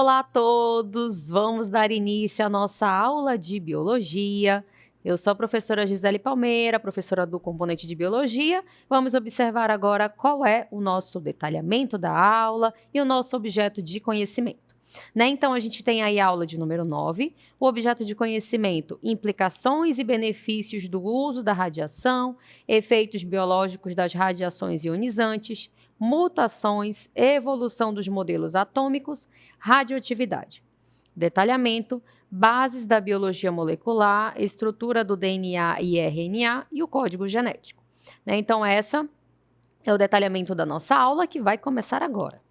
Olá a todos! Vamos dar início à nossa aula de biologia. Eu sou a professora Gisele Palmeira, professora do componente de biologia. Vamos observar agora qual é o nosso detalhamento da aula e o nosso objeto de conhecimento. Então, a gente tem aí a aula de número 9, o objeto de conhecimento, implicações e benefícios do uso da radiação, efeitos biológicos das radiações ionizantes, mutações, evolução dos modelos atômicos, radioatividade. Detalhamento, bases da biologia molecular, estrutura do DNA e RNA e o código genético. Então, essa é o detalhamento da nossa aula que vai começar agora.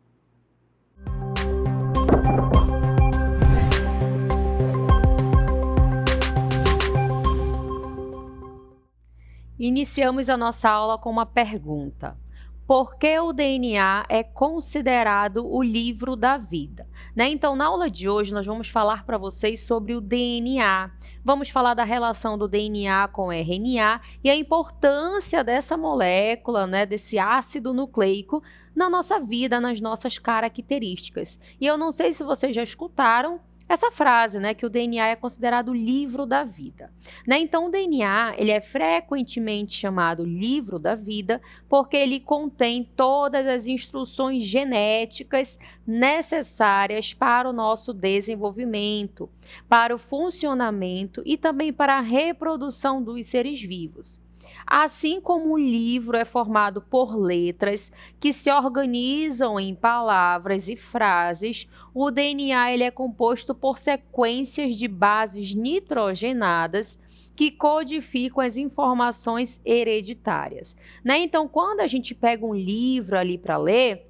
Iniciamos a nossa aula com uma pergunta. Por que o DNA é considerado o livro da vida? Então, na aula de hoje, nós vamos falar para vocês sobre o DNA. Vamos falar da relação do DNA com o RNA e a importância dessa molécula, desse ácido nucleico, na nossa vida, nas nossas características. E eu não sei se vocês já escutaram essa frase, que o DNA é considerado o livro da vida. Então, o DNA ele é frequentemente chamado livro da vida porque ele contém todas as instruções genéticas necessárias para o nosso desenvolvimento, para o funcionamento e também para a reprodução dos seres vivos. Assim como o livro é formado por letras que se organizam em palavras e frases, o DNA ele é composto por sequências de bases nitrogenadas que codificam as informações hereditárias. Então, quando a gente pega um livro ali para ler,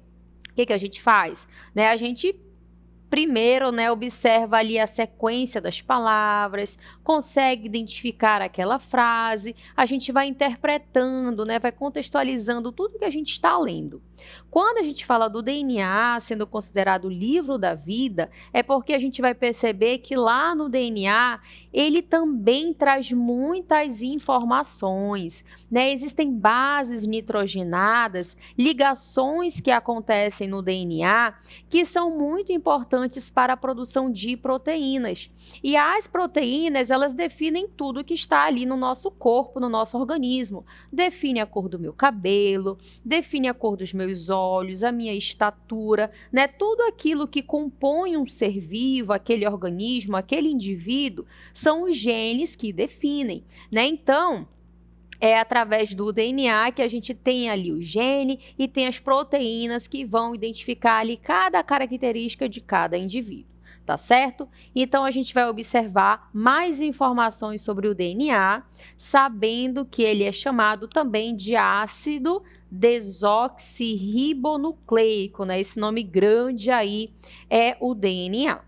o que a gente faz? A gente primeiro, observa ali a sequência das palavras, consegue identificar aquela frase, a gente vai interpretando, vai contextualizando tudo que a gente está lendo. Quando a gente fala do DNA sendo considerado o livro da vida, é porque a gente vai perceber que lá no DNA ele também traz muitas informações, Existem bases nitrogenadas, ligações que acontecem no DNA que são muito importantes para a produção de proteínas. E as proteínas, elas definem tudo que está ali no nosso corpo, no nosso organismo. Define a cor do meu cabelo, define a cor dos meus olhos, a minha estatura, Tudo aquilo que compõe um ser vivo, aquele organismo, aquele indivíduo, são os genes que definem, Então, é através do DNA que a gente tem ali o gene e tem as proteínas que vão identificar ali cada característica de cada indivíduo, tá certo? Então, a gente vai observar mais informações sobre o DNA, sabendo que ele é chamado também de ácido desoxirribonucleico, Esse nome grande aí é o DNA.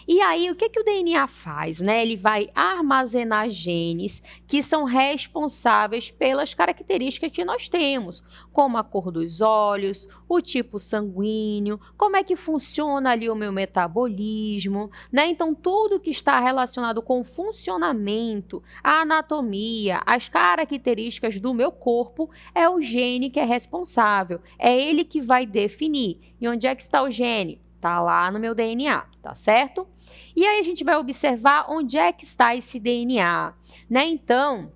E aí, o que o DNA faz? Ele vai armazenar genes que são responsáveis pelas características que nós temos, como a cor dos olhos, o tipo sanguíneo, como é que funciona ali o meu metabolismo, Então, tudo que está relacionado com o funcionamento, a anatomia, as características do meu corpo, é o gene que é responsável, é ele que vai definir. E onde é que está o gene? Está lá no meu DNA, tá certo? E aí a gente vai observar onde é que está esse DNA, Então,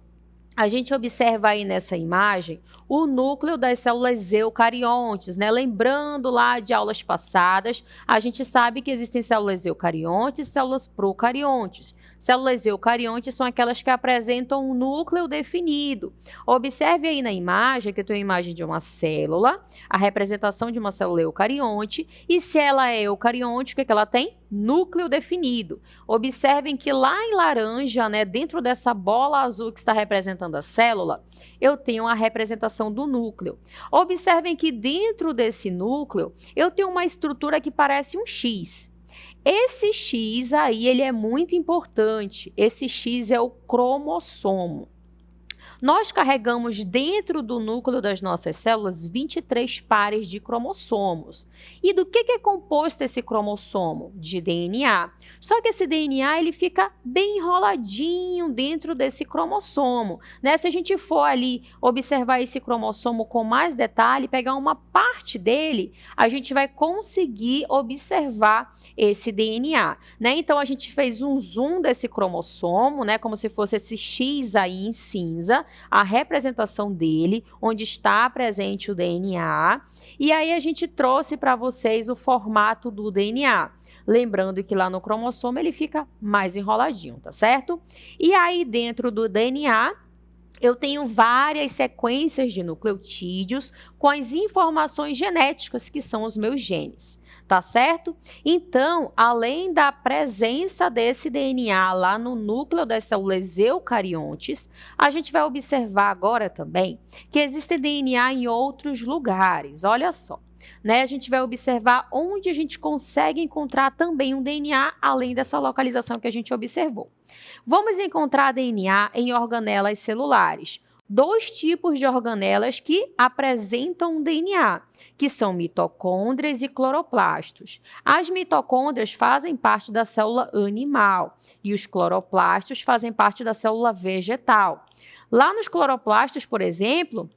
a gente observa aí nessa imagem o núcleo das células eucariontes, Lembrando lá de aulas passadas, a gente sabe que existem células eucariontes e células procariontes. Células eucariontes são aquelas que apresentam um núcleo definido. Observe aí na imagem, que eu tenho a imagem de uma célula, a representação de uma célula eucarionte, e se ela é eucarionte, o que ela tem? Núcleo definido. Observem que lá em laranja, dentro dessa bola azul que está representando a célula, eu tenho a representação do núcleo. Observem que dentro desse núcleo, eu tenho uma estrutura que parece um X. Esse X aí, ele é muito importante. Esse X é o cromossomo. Nós carregamos dentro do núcleo das nossas células 23 pares de cromossomos. E do que é composto esse cromossomo? De DNA. Só que esse DNA ele fica bem enroladinho dentro desse cromossomo, né? Se a gente for ali observar esse cromossomo com mais detalhe, pegar uma parte dele, a gente vai conseguir observar esse DNA, né? Então a gente fez um zoom desse cromossomo, né? Como se fosse esse X aí em cinza, a representação dele, onde está presente o DNA. E aí a gente trouxe para vocês o formato do DNA. Lembrando que lá no cromossomo ele fica mais enroladinho, tá certo? E aí dentro do DNA eu tenho várias sequências de nucleotídeos com as informações genéticas que são os meus genes, tá certo? Então, além da presença desse DNA lá no núcleo das células eucariontes, a gente vai observar agora também que existe DNA em outros lugares, olha só. Né, a gente vai observar onde a gente consegue encontrar também um DNA, além dessa localização que a gente observou. Vamos encontrar DNA em organelas celulares. Dois tipos de organelas que apresentam um DNA, que são mitocôndrias e cloroplastos. As mitocôndrias fazem parte da célula animal e os cloroplastos fazem parte da célula vegetal. Lá nos cloroplastos, por exemplo,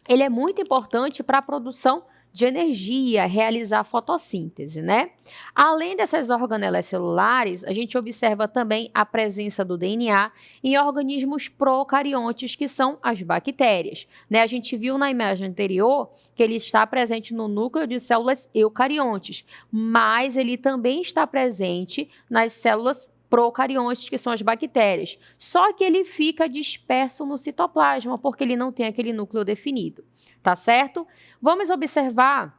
ele é muito importante para a produção de energia, realizar a fotossíntese, né? Além dessas organelas celulares, a gente observa também a presença do DNA em organismos procariontes, que são as bactérias, né? A gente viu na imagem anterior que ele está presente no núcleo de células eucariontes, mas ele também está presente nas células procariontes, que são as bactérias. Só que ele fica disperso no citoplasma, porque ele não tem aquele núcleo definido, tá certo? Vamos observar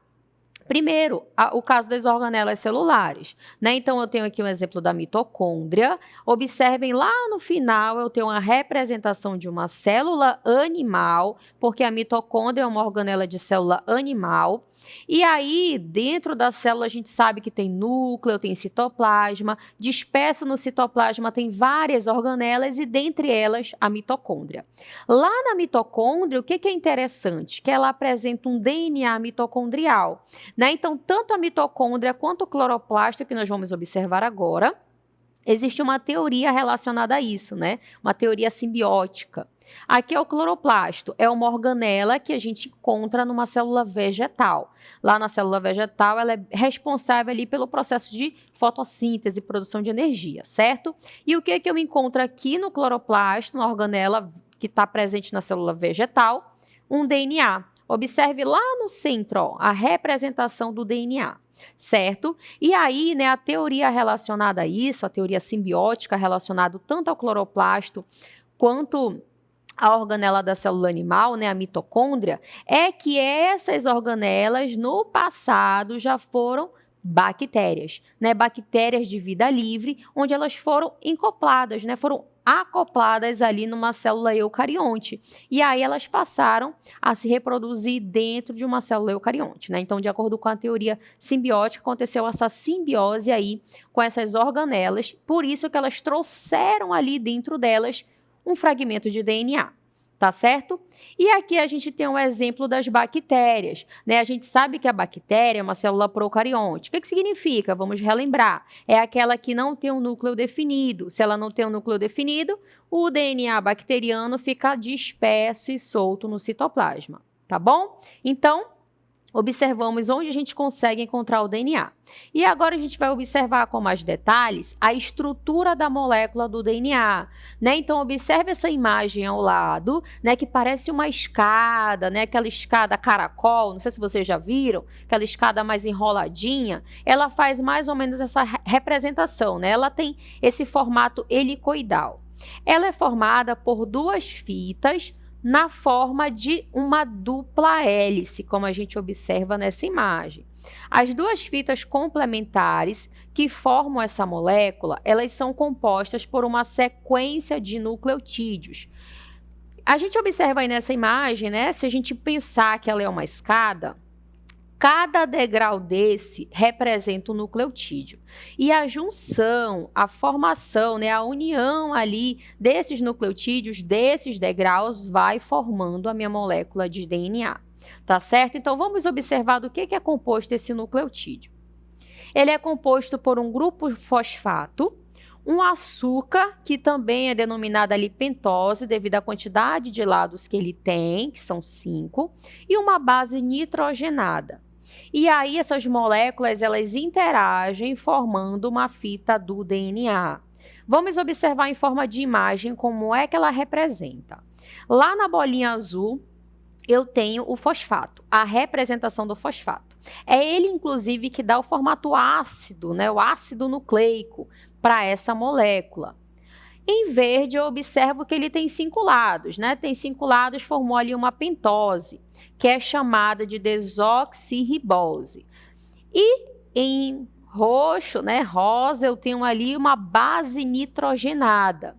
primeiro o caso das organelas celulares, né? Então eu tenho aqui um exemplo da mitocôndria. Observem lá no final eu tenho uma representação de uma célula animal, porque a mitocôndria é uma organela de célula animal. E aí, dentro da célula, a gente sabe que tem núcleo, tem citoplasma, disperso no citoplasma tem várias organelas e, dentre elas, a mitocôndria. Lá na mitocôndria, o que é interessante? Que ela apresenta um DNA mitocondrial, né? Então, tanto a mitocôndria quanto o cloroplasto, que nós vamos observar agora, existe uma teoria relacionada a isso, né? Uma teoria simbiótica. Aqui é o cloroplasto, é uma organela que a gente encontra numa célula vegetal. Lá na célula vegetal, ela é responsável ali pelo processo de fotossíntese e produção de energia, certo? E o que eu encontro aqui no cloroplasto, na organela que está presente na célula vegetal? Um DNA. Observe lá no centro, ó, a representação do DNA. Certo? E aí, né, a teoria relacionada a isso, a teoria simbiótica relacionada tanto ao cloroplasto quanto a organela da célula animal, né, a mitocôndria, é que essas organelas no passado já foram bactérias, né, bactérias de vida livre, onde elas foram acopladas, né, foram acopladas ali numa célula eucarionte. E aí elas passaram a se reproduzir dentro de uma célula eucarionte, né? Então, de acordo com a teoria simbiótica, aconteceu essa simbiose aí com essas organelas, por isso que elas trouxeram ali dentro delas um fragmento de DNA. Tá certo? E aqui a gente tem um exemplo das bactérias, né? A gente sabe que a bactéria é uma célula procarionte. O que significa? Vamos relembrar. É aquela que não tem um núcleo definido. Se ela não tem um núcleo definido, o DNA bacteriano fica disperso e solto no citoplasma, tá bom? Então, observamos onde a gente consegue encontrar o DNA. E agora a gente vai observar com mais detalhes a estrutura da molécula do DNA, né? Então, observe essa imagem ao lado, né? Que parece uma escada, né? Aquela escada caracol, não sei se vocês já viram, aquela escada mais enroladinha. Ela faz mais ou menos essa representação, né? Ela tem esse formato helicoidal. Ela é formada por duas fitas na forma de uma dupla hélice, como a gente observa nessa imagem. As duas fitas complementares que formam essa molécula, elas são compostas por uma sequência de nucleotídeos. A gente observa aí nessa imagem, né? Se a gente pensar que ela é uma escada, Cada degrau desse representa um nucleotídeo. E a junção, a formação, né, a união ali desses nucleotídeos, desses degraus, vai formando a minha molécula de DNA. Tá certo? Então, vamos observar do que é composto esse nucleotídeo. Ele é composto por um grupo fosfato, um açúcar, que também é denominado ali pentose, devido à quantidade de lados que ele tem, que são 5, e uma base nitrogenada. E aí essas moléculas, elas interagem formando uma fita do DNA. Vamos observar em forma de imagem como é que ela representa. Lá na bolinha azul, eu tenho o fosfato, a representação do fosfato. É ele, inclusive, que dá o formato ácido, né, o ácido nucleico para essa molécula. Em verde, eu observo que ele tem 5 lados, né? Tem 5 lados, formou ali uma pentose, que é chamada de desoxirribose. E em roxo, né, rosa, eu tenho ali uma base nitrogenada.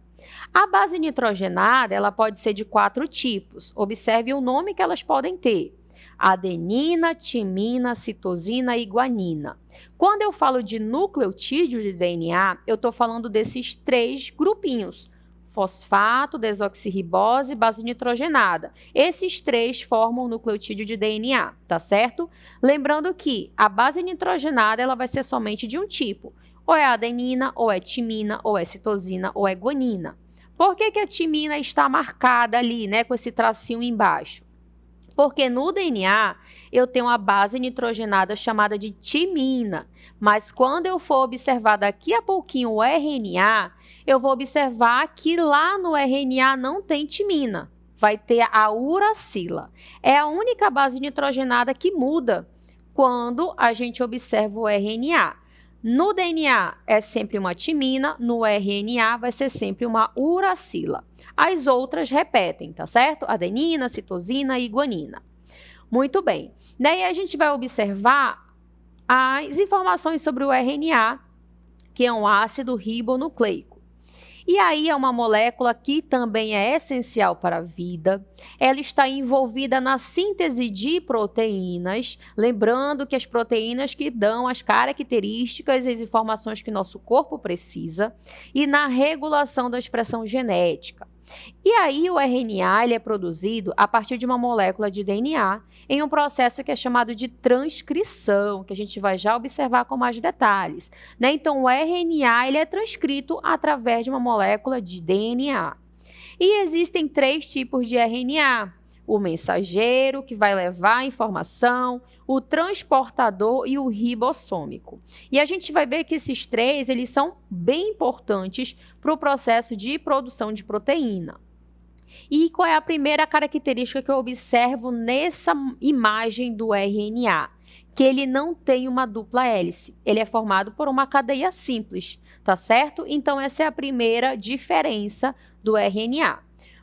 A base nitrogenada, ela pode ser de 4 tipos. Observe o nome que elas podem ter: adenina, timina, citosina e guanina. Quando eu falo de nucleotídeo de DNA, eu estou falando desses 3 grupinhos: fosfato, desoxirribose e base nitrogenada. Esses 3 formam o nucleotídeo de DNA, tá certo? Lembrando que a base nitrogenada, ela vai ser somente de um tipo: ou é adenina, ou é timina, ou é citosina, ou é guanina. Por que a timina está marcada ali, né, com esse tracinho embaixo? Porque no DNA eu tenho a base nitrogenada chamada de timina, mas quando eu for observar daqui a pouquinho o RNA, eu vou observar que lá no RNA não tem timina, vai ter a uracila. É a única base nitrogenada que muda quando a gente observa o RNA. No DNA é sempre uma timina, no RNA vai ser sempre uma uracila. As outras repetem, tá certo? Adenina, citosina e guanina. Muito bem. Daí a gente vai observar as informações sobre o RNA, que é um ácido ribonucleico. E aí é uma molécula que também é essencial para a vida. Ela está envolvida na síntese de proteínas, lembrando que as proteínas que dão as características e as informações que nosso corpo precisa, e na regulação da expressão genética. E aí o RNA ele é produzido a partir de uma molécula de DNA em um processo que é chamado de transcrição, que a gente vai já observar com mais detalhes, né? Então o RNA ele é transcrito através de uma molécula de DNA. E existem 3 tipos de RNA: o mensageiro, que vai levar a informação, o transportador e o ribossômico. E a gente vai ver que esses 3, eles são bem importantes para o processo de produção de proteína. E qual é a primeira característica que eu observo nessa imagem do RNA? Que ele não tem uma dupla hélice, ele é formado por uma cadeia simples, tá certo? Então essa é a primeira diferença do RNA.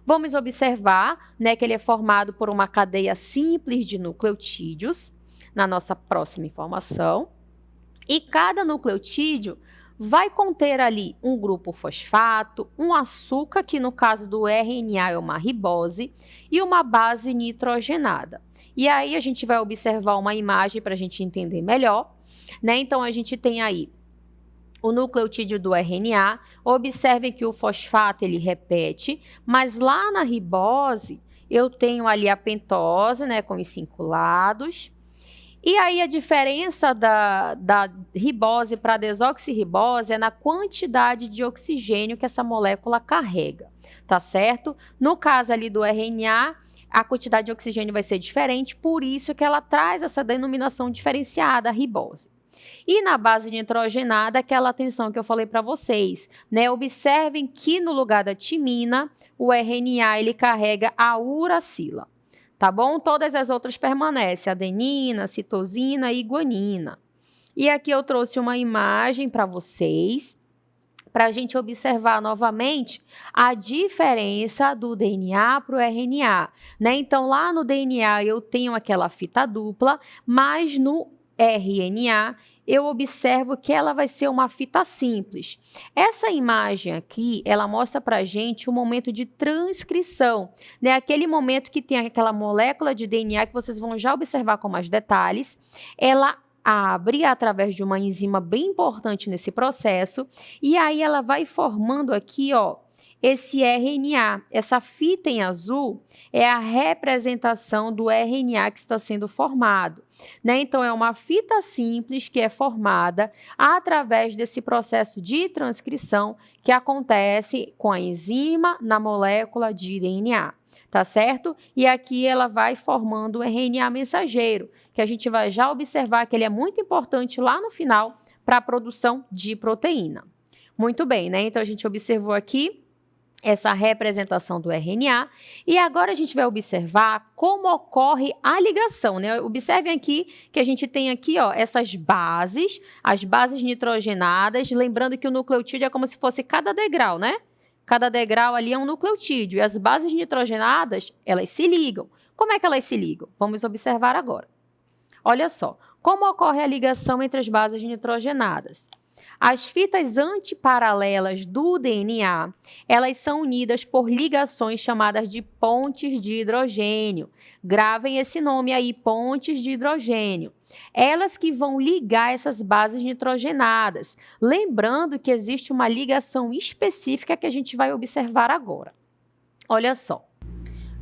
Vamos observar, né, que ele é formado por uma cadeia simples de nucleotídeos, na nossa próxima informação. E cada nucleotídeo vai conter ali um grupo fosfato, um açúcar, que no caso do RNA é uma ribose, e uma base nitrogenada. E aí a gente vai observar uma imagem para a gente entender melhor, né? Então a gente tem aí o nucleotídeo do RNA. Observem que o fosfato ele repete, mas lá na ribose eu tenho ali a pentose, né, com os 5 lados. E aí a diferença da ribose para a desoxirribose é na quantidade de oxigênio que essa molécula carrega, tá certo? No caso ali do RNA, a quantidade de oxigênio vai ser diferente, por isso que ela traz essa denominação diferenciada, ribose. E na base nitrogenada, aquela atenção que eu falei para vocês, né? Observem que no lugar da timina, o RNA ele carrega a uracila. Tá bom? Todas as outras permanecem: adenina, citosina e guanina. E aqui eu trouxe uma imagem para vocês, para a gente observar novamente a diferença do DNA para o RNA, né? Então, lá no DNA eu tenho aquela fita dupla, mas no RNA, eu observo que ela vai ser uma fita simples. Essa imagem aqui, ela mostra para a gente o momento de transcrição, né? Aquele momento que tem aquela molécula de DNA que vocês vão já observar com mais detalhes. Ela abre através de uma enzima bem importante nesse processo e aí ela vai formando aqui, ó, esse RNA. Essa fita em azul é a representação do RNA que está sendo formado, né? Então, é uma fita simples que é formada através desse processo de transcrição que acontece com a enzima na molécula de DNA, tá certo? E aqui ela vai formando o RNA mensageiro, que a gente vai já observar que ele é muito importante lá no final para a produção de proteína. Muito bem, né? Então, a gente observou aqui essa representação do RNA, e agora a gente vai observar como ocorre a ligação, né? Observem aqui que a gente tem aqui, ó, essas bases, as bases nitrogenadas, lembrando que o nucleotídeo é como se fosse cada degrau, né? Cada degrau ali é um nucleotídeo, e as bases nitrogenadas, elas se ligam. Como é que elas se ligam? Vamos observar agora. Olha só, como ocorre a ligação entre as bases nitrogenadas? As fitas antiparalelas do DNA, elas são unidas por ligações chamadas de pontes de hidrogênio. Gravem esse nome aí, pontes de hidrogênio. Elas que vão ligar essas bases nitrogenadas. Lembrando que existe uma ligação específica que a gente vai observar agora. Olha só.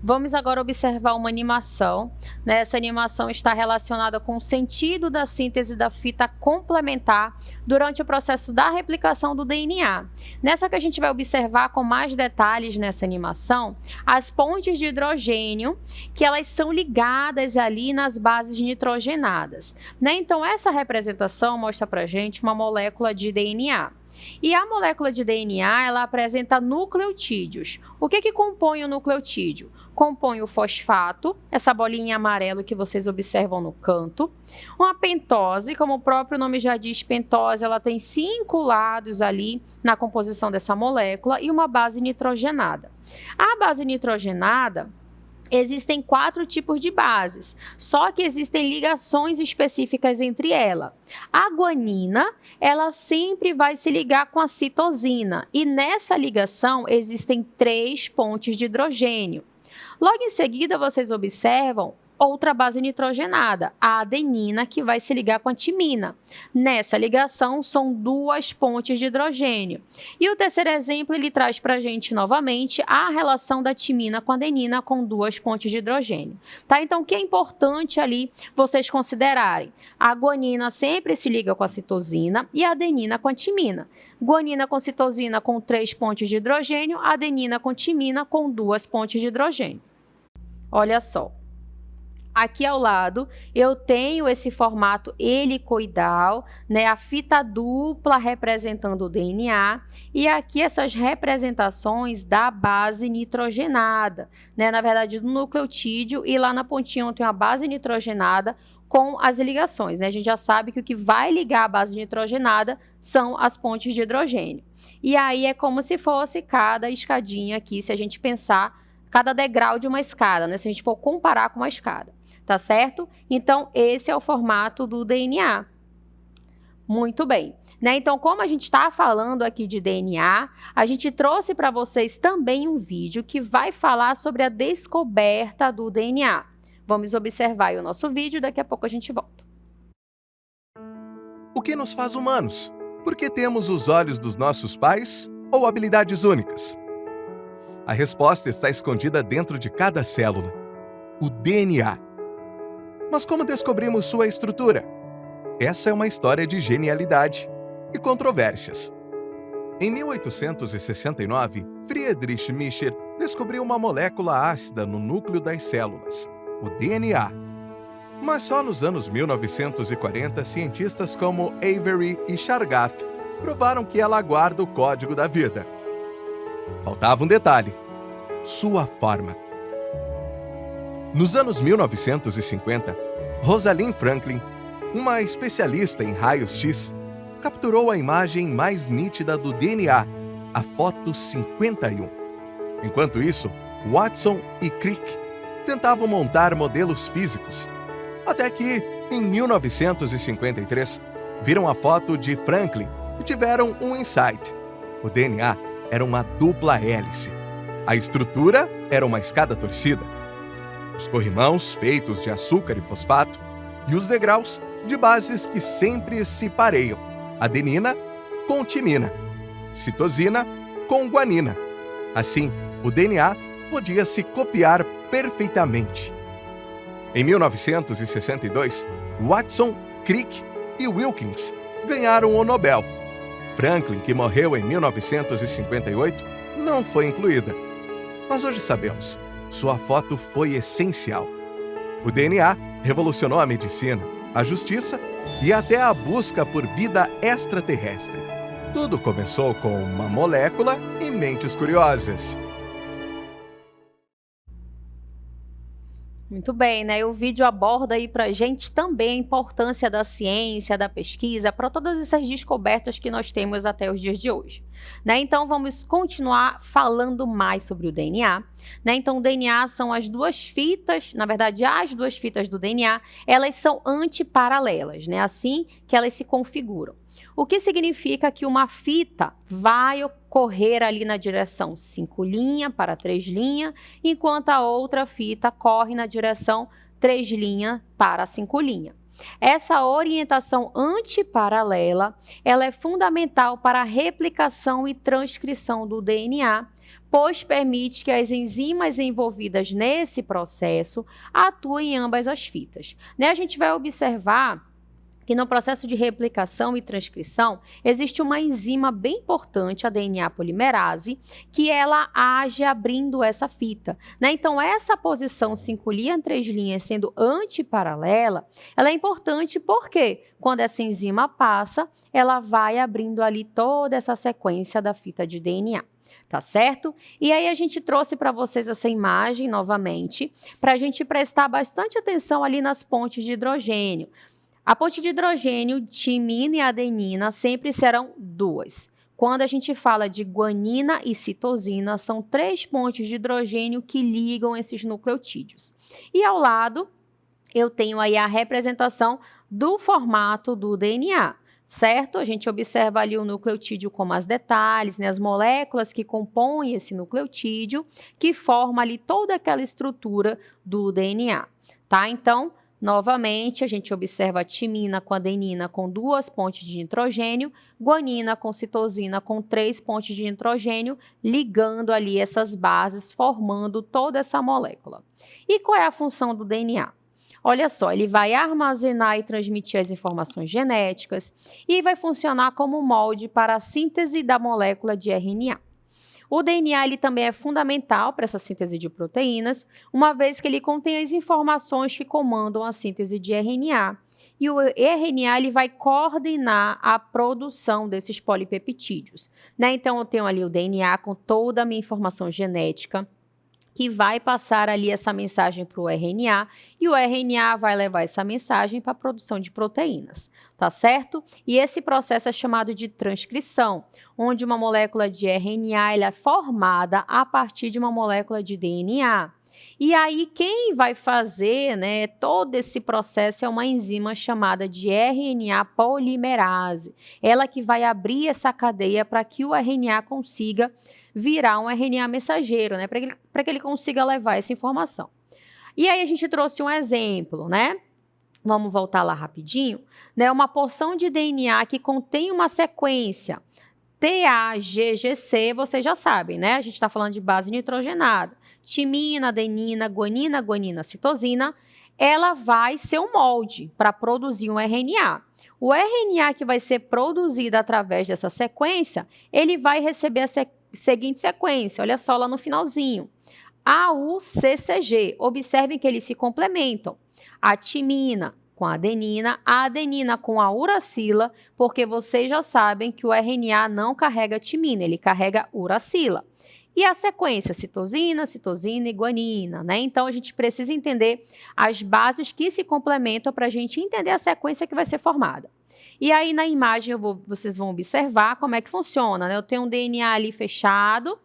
Vamos agora observar uma animação, né? Essa animação está relacionada com o sentido da síntese da fita complementar durante o processo da replicação do DNA. Nessa que a gente vai observar com mais detalhes nessa animação, as pontes de hidrogênio, que elas são ligadas ali nas bases nitrogenadas, né? Então, essa representação mostra pra gente uma molécula de DNA. E a molécula de DNA, ela apresenta nucleotídeos. O que compõe o nucleotídeo? Compõe o fosfato, essa bolinha amarela que vocês observam no canto. Uma pentose, como o próprio nome já diz, pentose, ela tem 5 lados ali na composição dessa molécula e uma base nitrogenada. A base nitrogenada, existem 4 tipos de bases, só que existem ligações específicas entre elas. A guanina, ela sempre vai se ligar com a citosina, e nessa ligação existem 3 pontes de hidrogênio. Logo em seguida, vocês observam outra base nitrogenada, a adenina, que vai se ligar com a timina. Nessa ligação, são 2 pontes de hidrogênio. E o terceiro exemplo, ele traz para a gente, novamente, a relação da timina com a adenina com 2 pontes de hidrogênio. Tá? Então, o que é importante ali vocês considerarem? A guanina sempre se liga com a citosina e a adenina com a timina. Guanina com citosina com 3 pontes de hidrogênio, adenina com timina com 2 pontes de hidrogênio. Olha só. Aqui ao lado, eu tenho esse formato helicoidal, né? A fita dupla representando o DNA, e aqui essas representações da base nitrogenada, né? Na verdade, do nucleotídeo, e lá na pontinha eu tenho a base nitrogenada com as ligações, né? A gente já sabe que o que vai ligar a base nitrogenada são as pontes de hidrogênio. E aí é como se fosse cada escadinha aqui, se a gente pensar, cada degrau de uma escada, né? Se a gente for comparar com uma escada, tá certo? Então, esse é o formato do DNA. Muito bem. Né? Então, como a gente está falando aqui de DNA, a gente trouxe para vocês também um vídeo que vai falar sobre a descoberta do DNA. Vamos observar aí o nosso vídeo, daqui a pouco a gente volta. O que nos faz humanos? Por que temos os olhos dos nossos pais ou habilidades únicas? A resposta está escondida dentro de cada célula, o DNA. Mas como descobrimos sua estrutura? Essa é uma história de genialidade e controvérsias. Em 1869, Friedrich Miescher descobriu uma molécula ácida no núcleo das células, o DNA. Mas só nos anos 1940, cientistas como Avery e Chargaff provaram que ela guarda o código da vida. Faltava um detalhe: sua forma. Nos anos 1950, Rosalind Franklin, uma especialista em raios-x, capturou a imagem mais nítida do DNA, a foto 51. Enquanto isso, Watson e Crick tentavam montar modelos físicos, até que Em 1953, viram a foto de Franklin e tiveram um insight. O DNA era uma dupla hélice. A estrutura era uma escada torcida. Os corrimãos feitos de açúcar e fosfato e os degraus de bases que sempre se pareiam. Adenina com timina, citosina com guanina. Assim, o DNA podia se copiar perfeitamente. Em 1962, Watson, Crick e Wilkins ganharam o Nobel. Franklin, que morreu em 1958, não foi incluída. Mas hoje sabemos, sua foto foi essencial. O DNA revolucionou a medicina, a justiça e até a busca por vida extraterrestre. Tudo começou com uma molécula e mentes curiosas. Muito bem, né? O vídeo aborda aí pra gente também a importância da ciência, da pesquisa, para todas essas descobertas que nós temos até os dias de hoje, né? Então, vamos continuar falando mais sobre o DNA, né? Então, o DNA são as duas fitas, na verdade, as duas fitas do DNA, elas são antiparalelas, né? Assim que elas se configuram. O que significa que uma fita vai correr ali na direção 5' para 3', enquanto a outra fita corre na direção 3' para 5'. Essa orientação antiparalela, ela é fundamental para a replicação e transcrição do DNA, pois permite que as enzimas envolvidas nesse processo atuem em ambas as fitas, né? A gente vai observar que no processo de replicação e transcrição existe uma enzima bem importante, a DNA polimerase, que ela age abrindo essa fita, né? Então, essa posição 5' 3' sendo antiparalela, ela é importante porque quando essa enzima passa, ela vai abrindo ali toda essa sequência da fita de DNA. Tá certo? E aí a gente trouxe para vocês essa imagem novamente, para a gente prestar bastante atenção ali nas pontes de hidrogênio. A ponte de hidrogênio, timina e adenina, sempre serão duas. Quando a gente fala de guanina e citosina, são 3 pontes de hidrogênio que ligam esses nucleotídeos. E ao lado, eu tenho aí a representação do formato do DNA, certo? A gente observa ali o nucleotídeo com mais detalhes, né? As moléculas que compõem esse nucleotídeo, que forma ali toda aquela estrutura do DNA, tá? Então, novamente, a gente observa a timina com adenina com 2 pontes de nitrogênio, guanina com citosina com 3 pontes de nitrogênio, ligando ali essas bases, formando toda essa molécula. E qual é a função do DNA? Olha só, ele vai armazenar e transmitir as informações genéticas e vai funcionar como molde para a síntese da molécula de RNA. O DNA ele também é fundamental para essa síntese de proteínas, uma vez que ele contém as informações que comandam a síntese de RNA. E o RNA ele vai coordenar a produção desses polipeptídeos, né? Então, eu tenho ali o DNA com toda a minha informação genética, que vai passar ali essa mensagem para o RNA, e o RNA vai levar essa mensagem para a produção de proteínas, tá certo? E esse processo é chamado de transcrição, onde uma molécula de RNA ela é formada a partir de uma molécula de DNA. E aí, quem vai fazer, né, todo esse processo é uma enzima chamada de RNA polimerase. Ela que vai abrir essa cadeia para que o RNA consiga virar um RNA mensageiro, né, para que ele consiga levar essa informação. E aí a gente trouxe um exemplo, né? Vamos voltar lá rapidinho, né? Uma porção de DNA que contém uma sequência TAGGC, vocês já sabem, né? A gente está falando de base nitrogenada. Timina, adenina, guanina, guanina, citosina, ela vai ser um molde para produzir um RNA. O RNA que vai ser produzido através dessa sequência, ele vai receber a seguinte sequência, olha só lá no finalzinho. AUCCG, observem que eles se complementam. A timina com a adenina com a uracila, porque vocês já sabem que o RNA não carrega timina, ele carrega uracila. E a sequência citosina, citosina e guanina, né? Então, a gente precisa entender as bases que se complementam para a gente entender a sequência que vai ser formada. E aí, na imagem, vocês vão observar como é que funciona, né? Eu tenho um DNA ali fechado,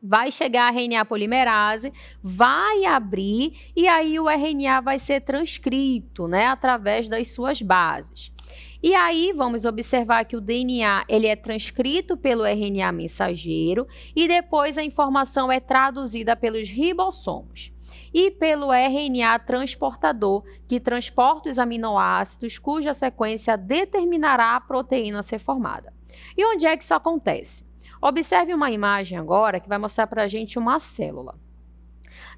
vai chegar a RNA polimerase, vai abrir e aí o RNA vai ser transcrito, né, através das suas bases. E aí vamos observar que o DNA ele é transcrito pelo RNA mensageiro e depois a informação é traduzida pelos ribossomos e pelo RNA transportador, que transporta os aminoácidos cuja sequência determinará a proteína a ser formada. E onde é que isso acontece? Observe uma imagem agora que vai mostrar para a gente uma célula.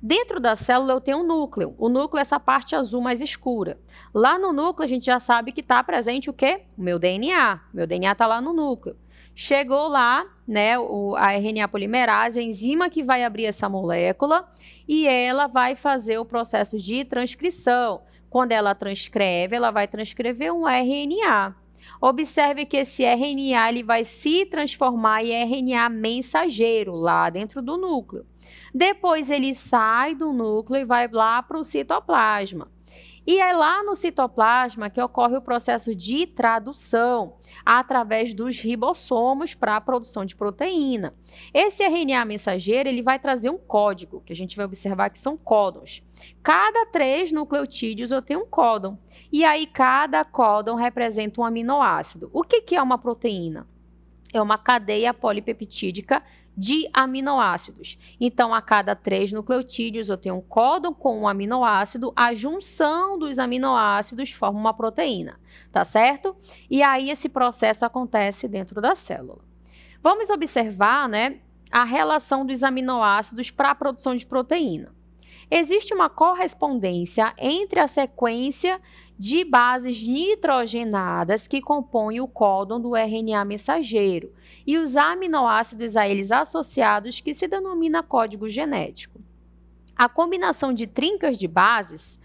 Dentro da célula eu tenho um núcleo. O núcleo é essa parte azul mais escura. Lá no núcleo a gente já sabe que está presente o quê? O meu DNA. Meu DNA está lá no núcleo. Chegou lá, né, a RNA polimerase, a enzima que vai abrir essa molécula e ela vai fazer o processo de transcrição. Quando ela transcreve, ela vai transcrever um RNA. Observe que esse RNA ele vai se transformar em RNA mensageiro lá dentro do núcleo. Depois ele sai do núcleo e vai lá para o citoplasma. E é lá no citoplasma que ocorre o processo de tradução através dos ribossomos para a produção de proteína. Esse RNA mensageiro ele vai trazer um código, que a gente vai observar que são códons. Cada 3 nucleotídeos eu tenho um códon. E aí cada códon representa um aminoácido. O que é uma proteína? É uma cadeia polipeptídica de aminoácidos. Então, a cada 3 nucleotídeos eu tenho um códon com um aminoácido, a junção dos aminoácidos forma uma proteína, tá certo? E aí esse processo acontece dentro da célula. Vamos observar, né, a relação dos aminoácidos para a produção de proteína. Existe uma correspondência entre a sequência de bases nitrogenadas que compõem o códon do RNA mensageiro e os aminoácidos a eles associados que se denomina código genético. A combinação de trincas de bases,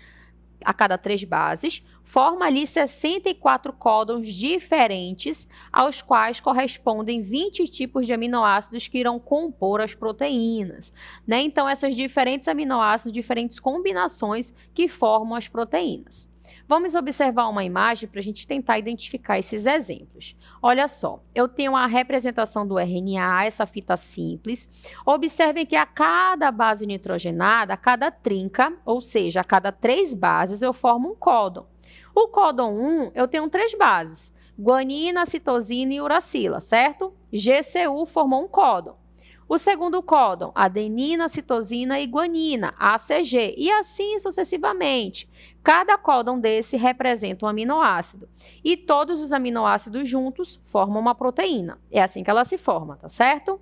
a cada 3 bases, forma ali 64 códons diferentes, aos quais correspondem 20 tipos de aminoácidos que irão compor as proteínas, né? Então, essas diferentes aminoácidos, diferentes combinações que formam as proteínas. Vamos observar uma imagem para a gente tentar identificar esses exemplos. Olha só, eu tenho a representação do RNA, essa fita simples. Observem que a cada base nitrogenada, a cada trinca, ou seja, a cada 3 bases, eu formo um códon. O códon 1, eu tenho 3 bases, guanina, citosina e uracila, certo? GCU formou um códon. O segundo códon, adenina, citosina e guanina, ACG, e assim sucessivamente. Cada códon desse representa um aminoácido. E todos os aminoácidos juntos formam uma proteína. É assim que ela se forma, tá certo?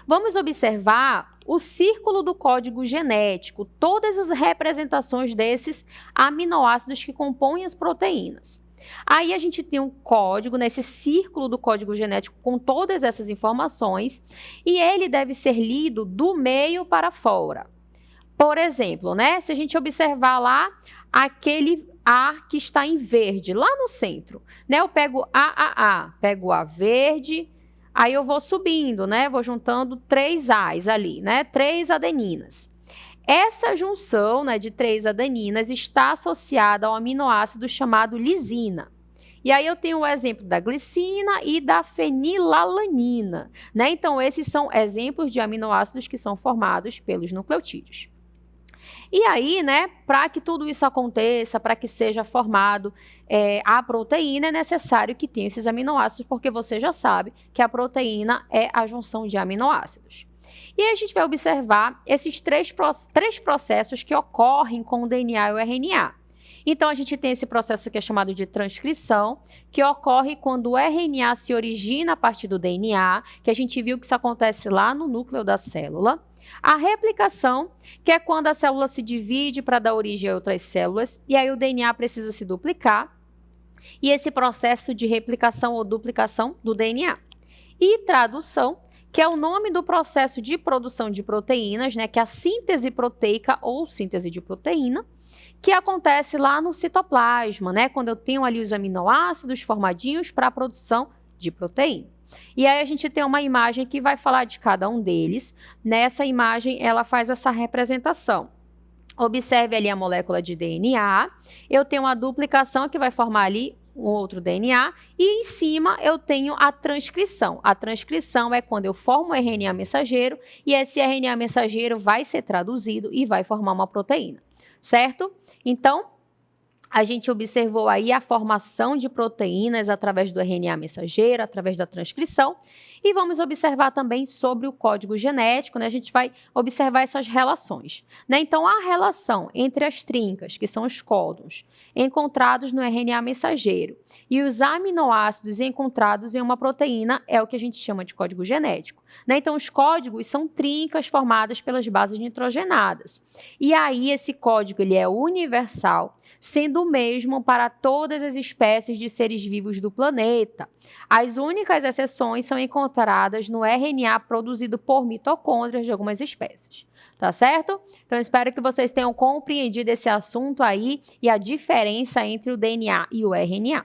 Vamos observar o círculo do código genético, todas as representações desses aminoácidos que compõem as proteínas. Aí a gente tem um código, nesse círculo do código genético com todas essas informações, e ele deve ser lido do meio para fora. Por exemplo, né, se a gente observar lá aquele A que está em verde, lá no centro, né, eu pego AAA, pego A verde, aí eu vou subindo, né, vou juntando 3 A's ali, né, 3 adeninas. Essa junção, né, de 3 adeninas está associada ao aminoácido chamado lisina. E aí eu tenho o exemplo da glicina e da fenilalanina, né? Então, esses são exemplos de aminoácidos que são formados pelos nucleotídeos. E aí, né, para que tudo isso aconteça, para que seja formado a proteína, é necessário que tenha esses aminoácidos, porque você já sabe que a proteína é a junção de aminoácidos. E aí a gente vai observar esses três processos que ocorrem com o DNA e o RNA. Então, a gente tem esse processo que é chamado de transcrição, que ocorre quando o RNA se origina a partir do DNA, que a gente viu que isso acontece lá no núcleo da célula. A replicação, que é quando a célula se divide para dar origem a outras células, e aí o DNA precisa se duplicar. E esse processo de replicação ou duplicação do DNA. E tradução, que é o nome do processo de produção de proteínas, né, que é a síntese proteica ou síntese de proteína, que acontece lá no citoplasma, né, quando eu tenho ali os aminoácidos formadinhos para a produção de proteína. E aí a gente tem uma imagem que vai falar de cada um deles. Nessa imagem, ela faz essa representação. Observe ali a molécula de DNA. Eu tenho uma duplicação que vai formar ali um outro DNA, e em cima eu tenho a transcrição. A transcrição é quando eu formo o RNA mensageiro e esse RNA mensageiro vai ser traduzido e vai formar uma proteína, certo? Então, a gente observou aí a formação de proteínas através do RNA mensageiro, através da transcrição, e vamos observar também sobre o código genético, né? A gente vai observar essas relações, né? Então, a relação entre as trincas, que são os códons, encontrados no RNA mensageiro, e os aminoácidos encontrados em uma proteína é o que a gente chama de código genético, né? Então, os códigos são trincas formadas pelas bases nitrogenadas. E aí, esse código ele é universal, sendo o mesmo para todas as espécies de seres vivos do planeta. As únicas exceções são encontradas no RNA produzido por mitocôndrias de algumas espécies. Tá certo? Então, espero que vocês tenham compreendido esse assunto aí e a diferença entre o DNA e o RNA.